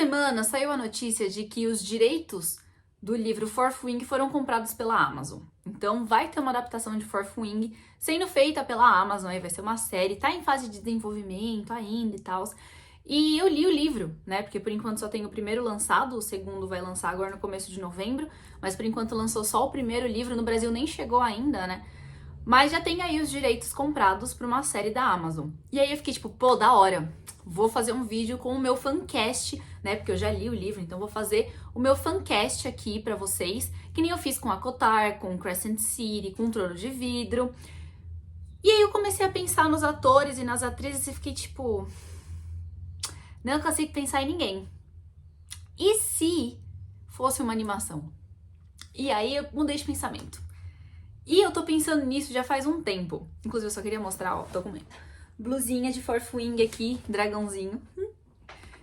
semana saiu a notícia de que os direitos do livro Fourth Wing foram comprados pela Amazon. Então vai ter uma adaptação de Fourth Wing sendo feita pela Amazon, aí vai ser uma série, tá em fase de desenvolvimento ainda e tal. E eu li o livro, né? Porque por enquanto só tem o primeiro lançado, o segundo vai lançar agora no começo de novembro, mas por enquanto lançou só o primeiro livro, no Brasil nem chegou ainda, né? Mas já tem aí os direitos comprados para uma série da Amazon. E aí eu fiquei tipo, pô, da hora. Vou fazer um vídeo com o meu fancast, né? Porque eu já li o livro, então vou fazer o meu fancast aqui pra vocês, que nem eu fiz com a Kotar, com Crescent City, com Trono de Vidro. E aí eu comecei a pensar nos atores e nas atrizes e fiquei tipo, não consigo pensar em ninguém. E se fosse uma animação? E aí eu mudei de pensamento. E eu tô pensando nisso já faz um tempo. Inclusive eu só queria mostrar, ó, tô com blusinha de Fourth Wing aqui, dragãozinho.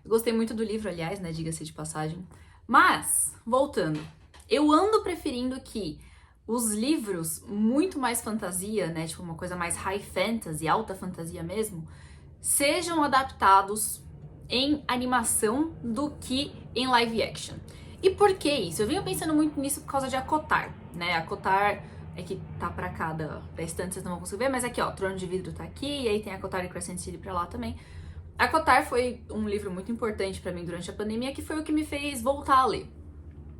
Gostei muito do livro, aliás, né, diga-se de passagem. Mas, voltando, eu ando preferindo que os livros muito mais fantasia, né, tipo uma coisa mais high fantasy, alta fantasia mesmo, sejam adaptados em animação do que em live action. E por que isso? Eu venho pensando muito nisso por causa de Acotar, né? Acotar é que tá pra cá da estante, vocês não vão conseguir ver, mas aqui, ó, Trono de Vidro tá aqui, e aí tem Acotar e Crescent City pra lá também. Acotar foi um livro muito importante pra mim durante a pandemia, que foi o que me fez voltar a ler,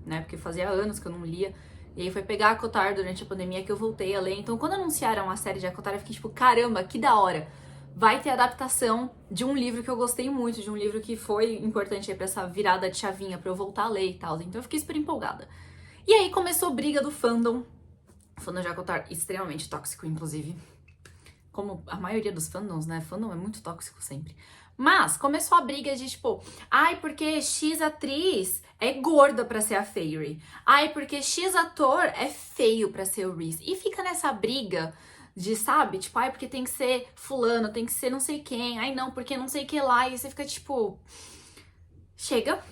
né? Porque fazia anos que eu não lia, e aí foi pegar Acotar durante a pandemia que eu voltei a ler. Então, quando anunciaram a série de Acotar, eu fiquei tipo, caramba, que da hora! Vai ter adaptação de um livro que eu gostei muito, de um livro que foi importante aí pra essa virada de chavinha pra eu voltar a ler e tal. Então eu fiquei super empolgada. E aí começou a briga do fandom. O fandom de Acotar extremamente tóxico, inclusive. Como a maioria dos fandoms, né? Fandom é muito tóxico sempre. Mas começou a briga de tipo, ai, porque X atriz é gorda pra ser a Fairy. Ai, porque X ator é feio pra ser o Rhys. E fica nessa briga de, sabe? Tipo, ai, porque tem que ser fulano, tem que ser não sei quem. Ai, não, porque não sei o que lá. E você fica tipo, chega.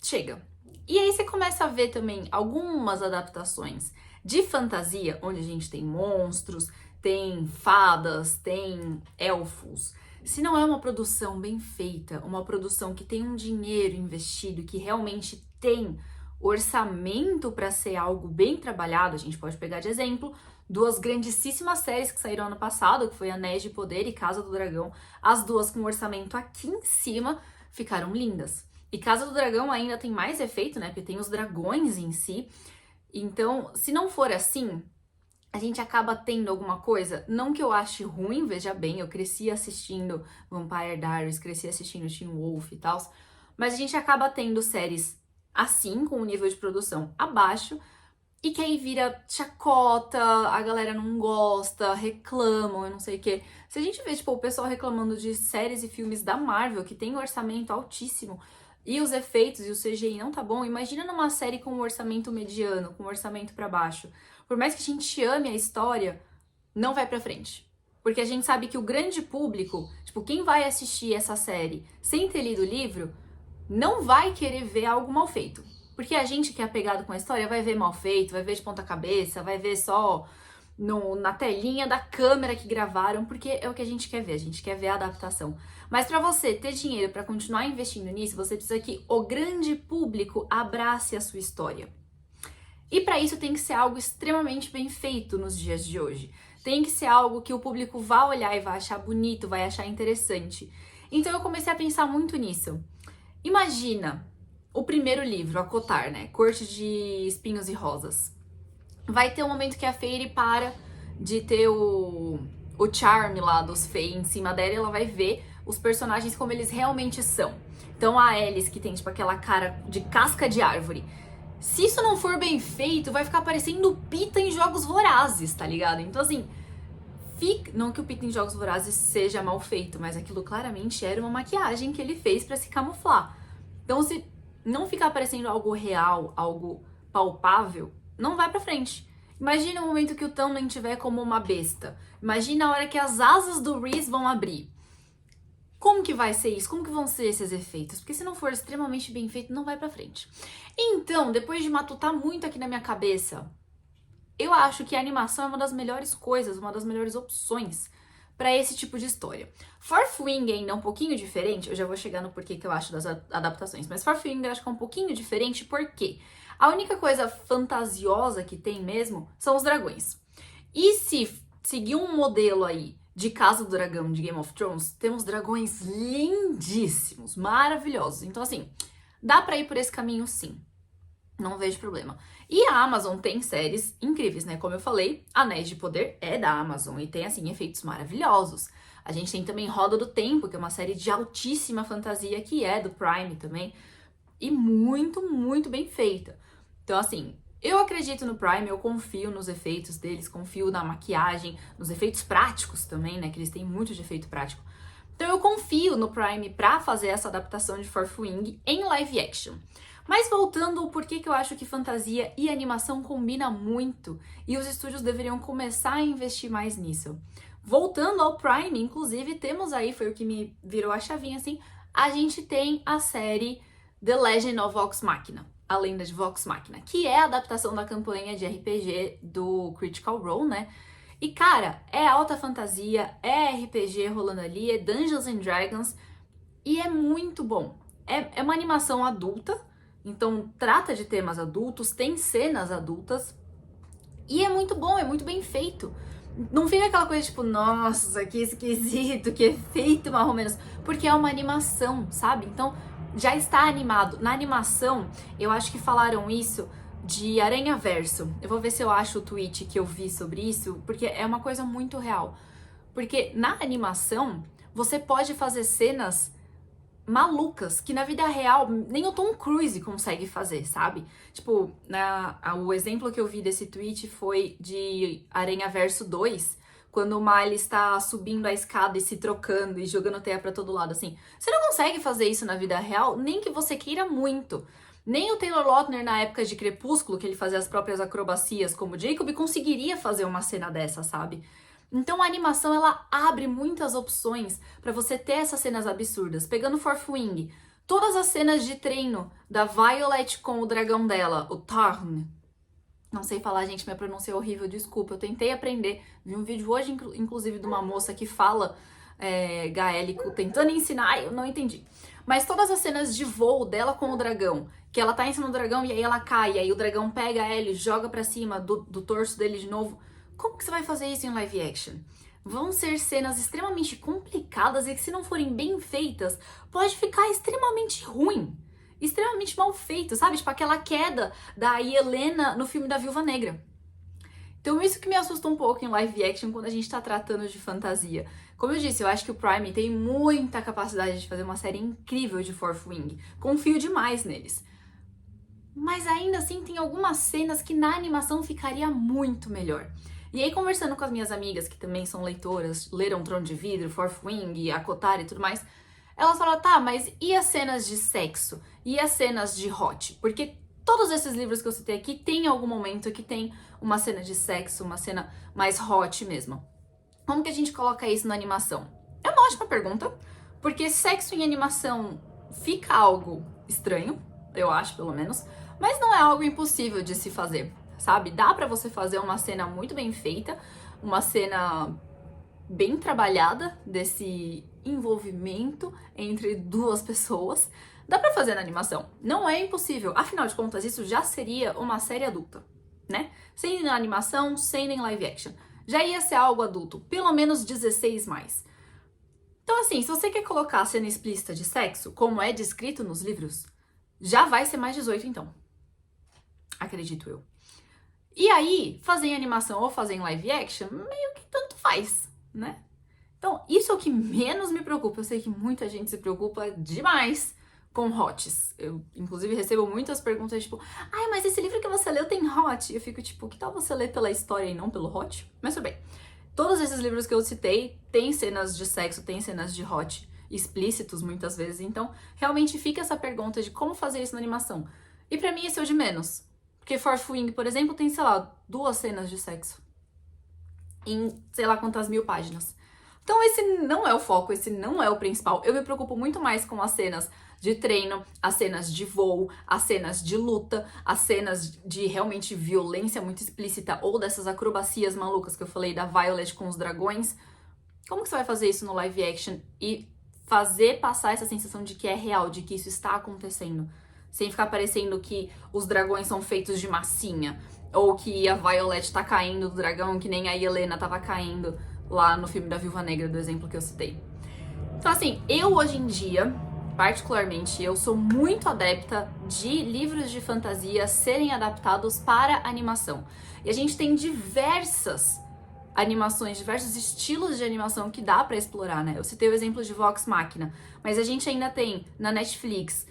Chega. E aí você começa a ver também algumas adaptações de fantasia, onde a gente tem monstros, tem fadas, tem elfos. Se não é uma produção bem feita, uma produção que tem um dinheiro investido, que realmente tem orçamento para ser algo bem trabalhado, a gente pode pegar de exemplo duas grandíssimas séries que saíram ano passado, que foi Anéis de Poder e Casa do Dragão. As duas com orçamento aqui em cima ficaram lindas. E Casa do Dragão ainda tem mais efeito, né? Porque tem os dragões em si. Então, se não for assim, a gente acaba tendo alguma coisa, não que eu ache ruim, veja bem, eu cresci assistindo Vampire Diaries, cresci assistindo Teen Wolf e tal, mas a gente acaba tendo séries assim, com o nível de produção abaixo, e que aí vira chacota, a galera não gosta, reclamam, eu não sei o quê. Se a gente vê, tipo, o pessoal reclamando de séries e filmes da Marvel, que tem um orçamento altíssimo, e os efeitos e o CGI não tá bom, imagina numa série com um orçamento mediano, com um orçamento pra baixo. Por mais que a gente ame a história, não vai pra frente. Porque a gente sabe que o grande público, tipo, quem vai assistir essa série sem ter lido o livro, não vai querer ver algo mal feito. Porque a gente que é apegado com a história vai ver mal feito, vai ver de ponta cabeça, vai ver só na telinha da câmera que gravaram, porque é o que a gente quer ver, a gente quer ver a adaptação. Mas para você ter dinheiro para continuar investindo nisso, você precisa que o grande público abrace a sua história. E para isso tem que ser algo extremamente bem feito nos dias de hoje. Tem que ser algo que o público vai olhar e vai achar bonito, vai achar interessante. Então eu comecei a pensar muito nisso. Imagina o primeiro livro, a Cotar, né? Corte de Espinhos e Rosas. Vai ter um momento que a Fairy para de ter o charme lá dos Fey em cima dela e ela vai ver os personagens como eles realmente são. Então a Alice, que tem tipo aquela cara de casca de árvore. Se isso não for bem feito, vai ficar parecendo o Pita em Jogos Vorazes, tá ligado? Então assim, não que o Pita em Jogos Vorazes seja mal feito, mas aquilo claramente era uma maquiagem que ele fez pra se camuflar. Então se não ficar parecendo algo real, algo palpável, não vai pra frente. Imagina o momento que o Tamlin tiver como uma besta. Imagina a hora que as asas do Rhys vão abrir. Como que vai ser isso? Como que vão ser esses efeitos? Porque se não for extremamente bem feito, não vai pra frente. Então, depois de matutar muito aqui na minha cabeça, eu acho que a animação é uma das melhores coisas, uma das melhores opções para esse tipo de história. Fourth Wing ainda é um pouquinho diferente, eu já vou chegar no porquê que eu acho das adaptações, mas Fourth Wing eu acho que é um pouquinho diferente porque a única coisa fantasiosa que tem mesmo são os dragões. E se seguir um modelo aí de Casa do Dragão de Game of Thrones, temos dragões lindíssimos, maravilhosos. Então, assim, dá pra ir por esse caminho sim. Não vejo problema. E a Amazon tem séries incríveis, né? Como eu falei, Anéis de Poder é da Amazon e tem, assim, efeitos maravilhosos. A gente tem também Roda do Tempo, que é uma série de altíssima fantasia, que é do Prime também. E muito, muito bem feita. Então, assim, eu acredito no Prime, eu confio nos efeitos deles, confio na maquiagem, nos efeitos práticos também, né? Que eles têm muito de efeito prático. Então eu confio no Prime pra fazer essa adaptação de Fourth Wing em live action. Mas voltando ao porquê que eu acho que fantasia e animação combina muito e os estúdios deveriam começar a investir mais nisso. Voltando ao Prime, inclusive, temos aí, foi o que me virou a chavinha assim, a gente tem a série The Legend of Vox Machina, a Lenda de Vox Machina, que é a adaptação da campanha de RPG do Critical Role, né? E cara, é alta fantasia, é RPG rolando ali, é Dungeons and Dragons e é muito bom. É uma animação adulta, então trata de temas adultos, tem cenas adultas e é muito bom, é muito bem feito. Não fica aquela coisa tipo, nossa, que esquisito, que efeito mais ou menos, porque é uma animação, sabe? Então já está animado. Na animação, eu acho que falaram isso de Aranha Verso. Eu vou ver se eu acho o tweet que eu vi sobre isso, porque é uma coisa muito real. Porque na animação, você pode fazer cenas malucas que na vida real nem o Tom Cruise consegue fazer, sabe? Tipo, o exemplo que eu vi desse tweet foi de Aranha Verso 2, quando o Miles está subindo a escada e se trocando e jogando teia pra todo lado, assim. Você não consegue fazer isso na vida real, nem que você queira muito. Nem o Taylor Lautner, na época de Crepúsculo, que ele fazia as próprias acrobacias como Jacob, conseguiria fazer uma cena dessa, sabe? Então a animação, ela abre muitas opções pra você ter essas cenas absurdas. Pegando Fourth Wing, todas as cenas de treino da Violet com o dragão dela, o Tarn. Não sei falar, gente, minha pronúncia é horrível, desculpa. Eu tentei aprender. Vi um vídeo hoje, inclusive, de uma moça que fala gaélico, tentando ensinar, eu não entendi. Mas todas as cenas de voo dela com o dragão, que ela tá em cima do dragão e aí ela cai, e aí o dragão pega ela e joga pra cima do torso dele de novo. Como que você vai fazer isso em live action? Vão ser cenas extremamente complicadas e que, se não forem bem feitas, pode ficar extremamente ruim. Extremamente mal feito, sabe? Tipo aquela queda da Helena no filme da Viúva Negra. Então isso que me assusta um pouco em live action quando a gente tá tratando de fantasia. Como eu disse, eu acho que o Prime tem muita capacidade de fazer uma série incrível de Fourth Wing. Confio demais neles. Mas ainda assim tem algumas cenas que na animação ficaria muito melhor. E aí, conversando com as minhas amigas, que também são leitoras, leram Trono de Vidro, Fourth Wing, Akotari e tudo mais, elas falaram, tá, mas e as cenas de sexo? E as cenas de hot? Porque todos esses livros que eu citei aqui tem algum momento que tem uma cena de sexo, uma cena mais hot mesmo. Como que a gente coloca isso na animação? É uma ótima pergunta, porque sexo em animação fica algo estranho, eu acho, pelo menos, mas não é algo impossível de se fazer. Sabe? Dá pra você fazer uma cena muito bem feita, uma cena bem trabalhada desse envolvimento entre duas pessoas. Dá pra fazer na animação. Não é impossível. Afinal de contas, isso já seria uma série adulta, né? Sem na animação, sem nem live action. Já ia ser algo adulto, pelo menos 16 mais. Então, assim, se você quer colocar a cena explícita de sexo, como é descrito nos livros, já vai ser mais 18, então. Acredito eu. E aí, fazer em animação ou fazer em live action, meio que tanto faz, né? Então, isso é o que menos me preocupa. Eu sei que muita gente se preocupa demais com hots. Eu, inclusive, recebo muitas perguntas, tipo, ai, mas esse livro que você leu tem hot? Eu fico tipo, que tal você ler pela história e não pelo hot? Mas tudo bem. Todos esses livros que eu citei têm cenas de sexo, têm cenas de hot explícitos muitas vezes. Então, realmente fica essa pergunta de como fazer isso na animação. E pra mim, esse é o de menos. Porque Fourth Wing, por exemplo, tem, sei lá, 2 cenas de sexo. Em sei lá quantas mil páginas. Então esse não é o foco, esse não é o principal. Eu me preocupo muito mais com as cenas de treino, as cenas de voo, as cenas de luta, as cenas de realmente violência muito explícita ou dessas acrobacias malucas que eu falei da Violet com os dragões. Como que você vai fazer isso no live action e fazer passar essa sensação de que é real, de que isso está acontecendo? Sem ficar parecendo que os dragões são feitos de massinha, ou que a Violet tá caindo do dragão, que nem a Helena tava caindo lá no filme da Viúva Negra, do exemplo que eu citei. Então assim, eu hoje em dia, particularmente, eu sou muito adepta de livros de fantasia serem adaptados para animação. E a gente tem diversas animações, diversos estilos de animação que dá pra explorar, né? Eu citei o exemplo de Vox Machina, mas a gente ainda tem na Netflix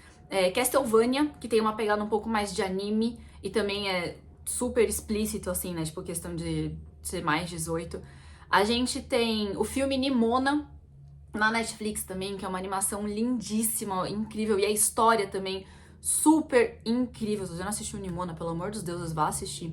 Castlevania, que tem uma pegada um pouco mais de anime e também é super explícito, assim, né? Tipo, questão de ser mais 18. A gente tem o filme Nimona na Netflix também, que é uma animação lindíssima, incrível, e a história também super incrível. Se você não assistiu Nimona, pelo amor dos deuses, vá assistir.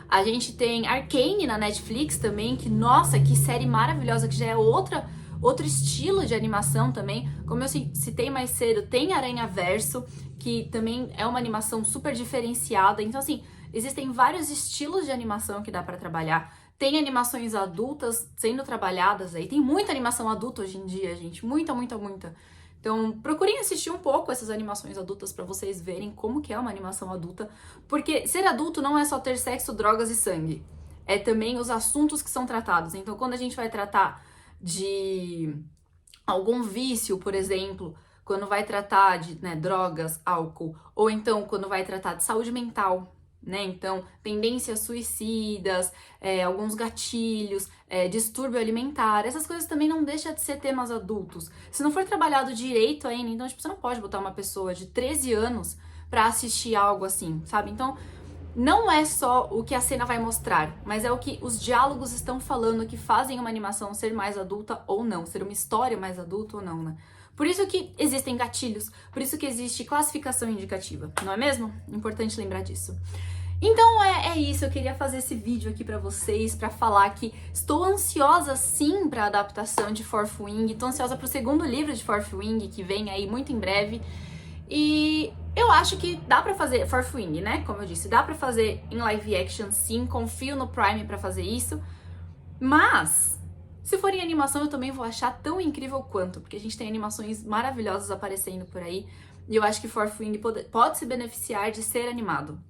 A gente tem Arcane na Netflix também, que, nossa, que série maravilhosa, que já é outro estilo de animação também. Como eu citei mais cedo, tem Aranhaverso, que também é uma animação super diferenciada. Então, assim, existem vários estilos de animação que dá pra trabalhar. Tem animações adultas sendo trabalhadas aí. Tem muita animação adulta hoje em dia, gente. Muita, muita, muita. Então, procurem assistir um pouco essas animações adultas pra vocês verem como que é uma animação adulta. Porque ser adulto não é só ter sexo, drogas e sangue. É também os assuntos que são tratados. Então, quando a gente vai tratar de algum vício, por exemplo, quando vai tratar de drogas, álcool, ou então quando vai tratar de saúde mental, né? Então, tendências suicidas, alguns gatilhos, distúrbio alimentar, essas coisas também não deixam de ser temas adultos. Se não for trabalhado direito ainda, então, tipo, você não pode botar uma pessoa de 13 anos pra assistir algo assim, sabe? Então, não é só o que a cena vai mostrar, mas é o que os diálogos estão falando que fazem uma animação ser mais adulta ou não, ser uma história mais adulta ou não, né? Por isso que existem gatilhos, por isso que existe classificação indicativa, não é mesmo? Importante lembrar disso. Então é isso, eu queria fazer esse vídeo aqui pra vocês, pra falar que estou ansiosa sim pra adaptação de Fourth Wing, tô ansiosa pro segundo livro de Fourth Wing, que vem aí muito em breve, e eu acho que dá pra fazer Fourth Wing, né, como eu disse, dá pra fazer em live action sim, confio no Prime pra fazer isso, mas se for em animação eu também vou achar tão incrível quanto, porque a gente tem animações maravilhosas aparecendo por aí, e eu acho que Fourth Wing pode se beneficiar de ser animado.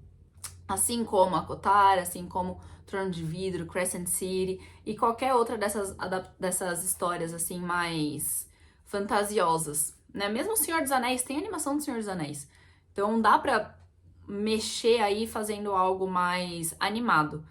Assim como a Kotar, assim como Trono de Vidro, Crescent City e qualquer outra dessas histórias assim mais fantasiosas, né? Mesmo o Senhor dos Anéis, tem animação do Senhor dos Anéis. Então dá pra mexer aí fazendo algo mais animado.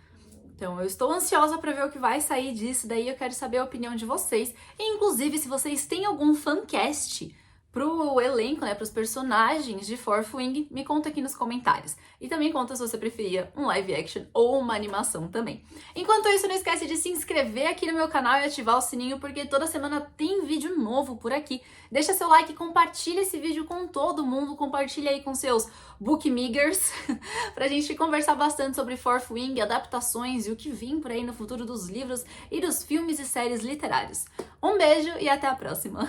Então eu estou ansiosa pra ver o que vai sair disso, daí eu quero saber a opinião de vocês. E, inclusive, se vocês têm algum fancast pro elenco, né, pros personagens de Fourth Wing, me conta aqui nos comentários. E também conta se você preferia um live action ou uma animação também. Enquanto isso, não esquece de se inscrever aqui no meu canal e ativar o sininho, porque toda semana tem vídeo novo por aqui. Deixa seu like, compartilha esse vídeo com todo mundo, compartilha aí com seus bookmiggers, pra gente conversar bastante sobre Fourth Wing, adaptações e o que vem por aí no futuro dos livros e dos filmes e séries literários. Um beijo e até a próxima!